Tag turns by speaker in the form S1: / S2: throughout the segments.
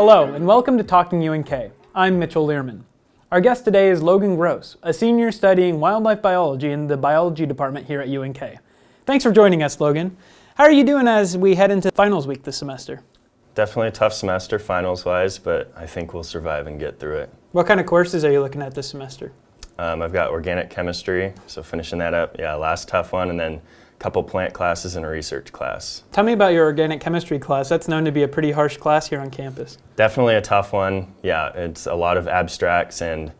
S1: Hello, and welcome to Talking UNK. I'm Mitchell Lierman. Our guest today is Logan Grose, a senior studying wildlife biology in the biology department here at UNK. Thanks for joining us, Logan. How are you doing as we head into finals week this semester?
S2: Definitely a tough semester finals-wise, but I think we'll survive and get through it.
S1: What kind of courses are you looking at this semester?
S2: I've got organic chemistry, so finishing that up. Yeah, last tough one, and then a couple plant classes and a research class.
S1: Tell me about your organic chemistry class. That's known to be a pretty harsh class here on campus.
S2: Definitely a tough one. Yeah, it's a lot of abstracts, and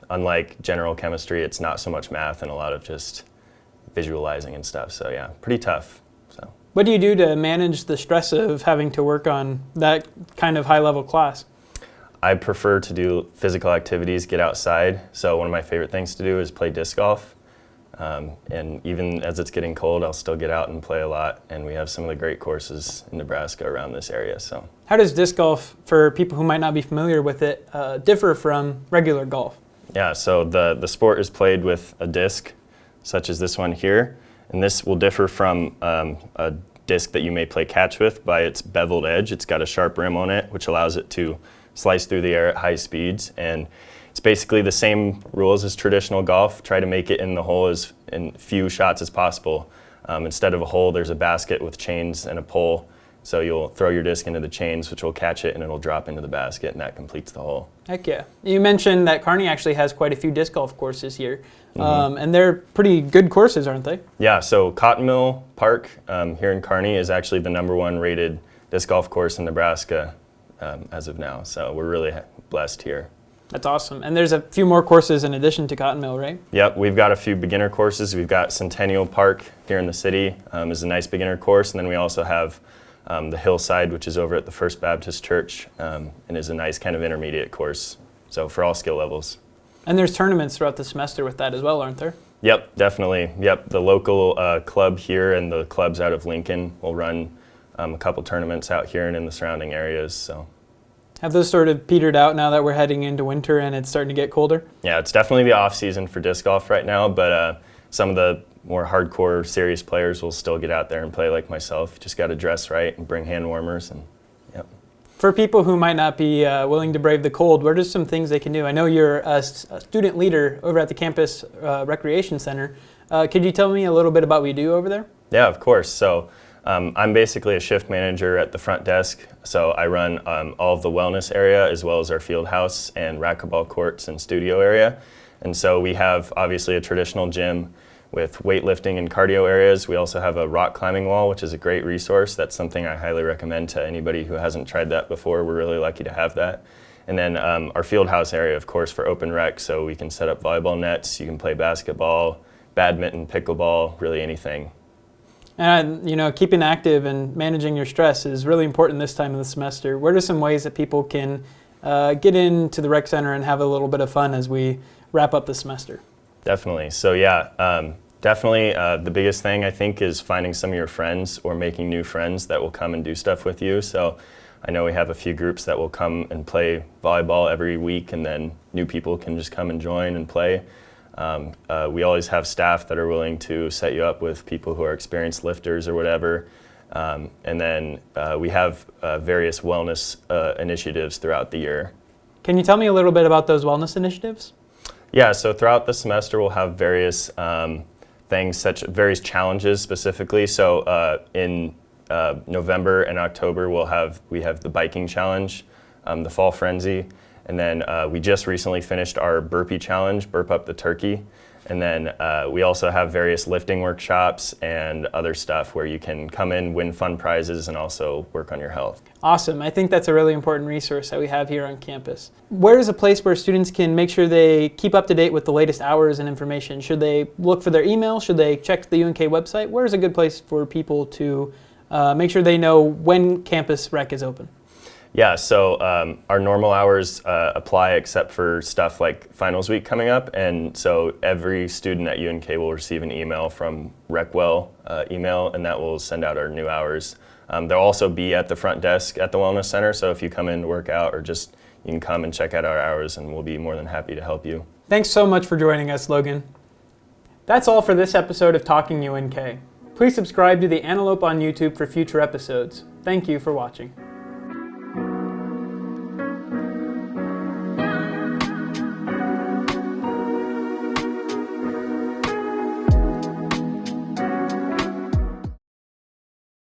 S2: unlike general chemistry, it's not so much math and a lot of just visualizing and stuff. So yeah, pretty tough. So.
S1: What do you do to manage the stress of having to work on that kind of high-level class?
S2: I prefer to do physical activities, get outside. So one of my favorite things to do is play disc golf. And even as it's getting cold, I'll still get out and play a lot. And we have some of the great courses in Nebraska around this area. So,
S1: how does disc golf, for people who might not be familiar with it, differ from regular golf?
S2: Yeah, so the sport is played with a disc, such as this one here. And this will differ from a disc that you may play catch with by its beveled edge. It's got a sharp rim on it, which allows it to slice through the air at high speeds, and it's basically the same rules as traditional golf. Try to make it in the hole as in few shots as possible. Instead of a hole, there's a basket with chains and a pole, so you'll throw your disc into the chains, which will catch it, and it'll drop into the basket, and that completes the hole.
S1: Heck yeah. You mentioned that Kearney actually has quite a few disc golf courses here, and they're pretty good courses, aren't they?
S2: Yeah, so Cotton Mill Park here in Kearney is actually the #1 rated disc golf course in Nebraska as of now, so we're really blessed here.
S1: That's awesome. And there's a few more courses in addition to Cotton Mill, right?
S2: Yep, we've got a few beginner courses. We've got Centennial Park here in the city is a nice beginner course, and then we also have the Hillside, which is over at the First Baptist Church, and is a nice kind of intermediate course, so for all skill levels.
S1: And there's tournaments throughout the semester with that as well, aren't there?
S2: Yep, definitely. Yep, the local club here and the clubs out of Lincoln will run a couple tournaments out here and in the surrounding areas. So,
S1: have those sort of petered out now that we're heading into winter and it's starting to get colder?
S2: Yeah, it's definitely the off season for disc golf right now, but some of the more hardcore, serious players will still get out there and play like myself. Just got to dress right and bring hand warmers, and yep.
S1: For people who might not be willing to brave the cold, what are some things they can do? I know you're a student leader over at the campus recreation center. Could you tell me a little bit about what you do over there?
S2: Yeah, of course. So. I'm basically a shift manager at the front desk, so I run all of the wellness area as well as our field house and racquetball courts and studio area. And so we have obviously a traditional gym with weightlifting and cardio areas. We also have a rock climbing wall, which is a great resource. That's something I highly recommend to anybody who hasn't tried that before. We're really lucky to have that. And then our field house area, of course, for open rec, so we can set up volleyball nets, you can play basketball, badminton, pickleball, really anything.
S1: And keeping active and managing your stress is really important this time of the semester. What are some ways that people can get into the rec center and have a little bit of fun as we wrap up the semester?
S2: Definitely. So yeah, definitely the biggest thing I think is finding some of your friends or making new friends that will come and do stuff with you. So I know we have a few groups that will come and play volleyball every week, and then new people can just come and join and play. We always have staff that are willing to set you up with people who are experienced lifters or whatever. And then we have various wellness initiatives throughout the year.
S1: Can you tell me a little bit about those wellness initiatives?
S2: Yeah, so throughout the semester we'll have various things, various challenges specifically. So in November and October we have the biking challenge, the fall frenzy. And then we just recently finished our burpee challenge, burp up the turkey. And then we also have various lifting workshops and other stuff where you can come in, win fun prizes, and also work on your health.
S1: Awesome. I think that's a really important resource that we have here on campus. Where is a place where students can make sure they keep up to date with the latest hours and information? Should they look for their email? Should they check the UNK website? Where is a good place for people to make sure they know when campus rec is open?
S2: Yeah, so our normal hours apply except for stuff like finals week coming up, and so every student at UNK will receive an email from RecWell email, and that will send out our new hours. They'll also be at the front desk at the Wellness Center, so if you come in to work out or just you can come and check out our hours, and we'll be more than happy to help you.
S1: Thanks so much for joining us, Logan. That's all for this episode of Talking UNK. Please subscribe to The Antelope on YouTube for future episodes. Thank you for watching.